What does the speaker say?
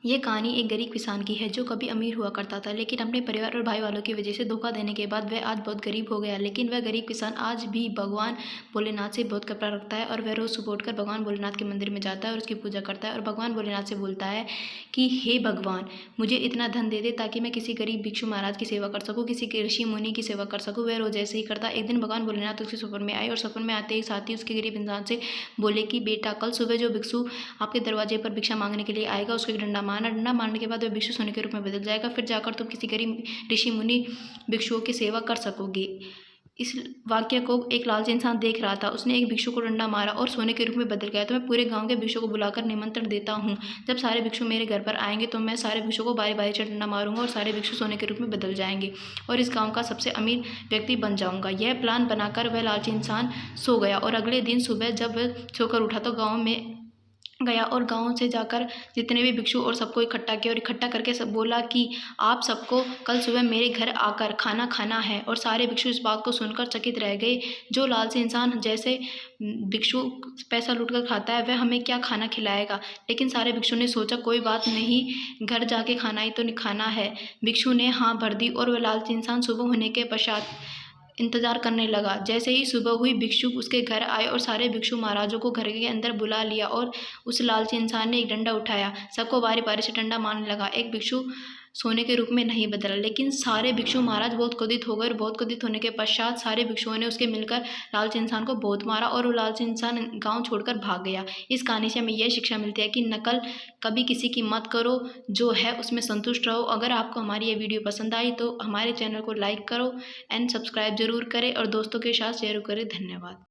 ये कहानी एक गरीब किसान की है जो कभी अमीर हुआ करता था, लेकिन अपने परिवार और भाई वालों की वजह से धोखा देने के बाद वह आज बहुत गरीब हो गया। लेकिन वह गरीब किसान आज भी भगवान भोलेनाथ से बहुत कपड़ा रखता है और वह रोज सुबह उठकर भगवान भोलेनाथ के मंदिर में जाता है और उसकी पूजा करता है और भगवान भोलेनाथ से बोलता है कि हे भगवान, मुझे इतना धन दे दे ताकि मैं किसी गरीब भिक्षु महाराज की सेवा कर सकूँ, किसी ऋषि मुनि की सेवा कर सकूँ। वह रोज ऐसे ही करता। एक दिन भगवान भोलेनाथ उसके सपने में आए और सपने में आते ही साथ ही उसके गरीब इंसान से बोले कि बेटा, कल सुबह जो भिक्षु आपके दरवाजे पर भिक्षा मांगने के लिए आएगा उसको एक डंडा मारना। डंडा मारने के बाद वह भिक्षु सोने के रूप में बदल जाएगा। फिर जाकर तुम किसी गरीब ऋषि मुनि भिक्षुओं की सेवा कर सकोगे। इस वाक्य को एक लालची इंसान देख रहा था। उसने एक भिक्षु को डंडा मारा और सोने के रूप में बदल गया। तो मैं पूरे गांव के भिक्षु को बुलाकर निमंत्रण देता हूँ। जब सारे भिक्षु मेरे घर पर आएंगे तो मैं सारे भिक्षु को बारी बारी से डंडा मारूंगा और सारे भिक्षु सोने के रूप में बदल जाएंगे और इस गाँव का सबसे अमीर व्यक्ति बन जाऊंगा। यह प्लान बनाकर वह लालची इंसान सो गया और अगले दिन सुबह जब वह सोकर उठा तो गाँव में गया और गाँव से जाकर जितने भी भिक्षु और सबको इकट्ठा किया और इकट्ठा करके सब बोला कि आप सबको कल सुबह मेरे घर आकर खाना खाना है। और सारे भिक्षु इस बात को सुनकर चकित रह गए। जो लालची इंसान जैसे भिक्षु पैसा लूट कर खाता है वह हमें क्या खाना खिलाएगा। लेकिन सारे भिक्षु ने सोचा कोई बात नहीं, घर जाके खाना ही तो नहीं खाना है। भिक्षु ने हाँ भर दी और वह लालची इंसान सुबह होने के पश्चात इंतजार करने लगा। जैसे ही सुबह हुई भिक्षु उसके घर आए और सारे भिक्षु महाराजों को घर के अंदर बुला लिया और उस लालची इंसान ने एक डंडा उठाया, सबको बारी बारी से डंडा मारने लगा। एक भिक्षु सोने के रूप में नहीं बदला, लेकिन सारे भिक्षु महाराज बहुत क्रोधित हो गए और बहुत क्रोधित होने के पश्चात सारे भिक्षुओं ने उसके मिलकर लालची इंसान को बहुत मारा और वो लालची इंसान गांव छोड़कर भाग गया। इस कहानी से हमें यह शिक्षा मिलती है कि नकल कभी किसी की मत करो, जो है उसमें संतुष्ट रहो। अगर आपको हमारी ये वीडियो पसंद आई तो हमारे चैनल को लाइक करो एंड सब्सक्राइब जरूर करें और दोस्तों के साथ शेयर करें। धन्यवाद।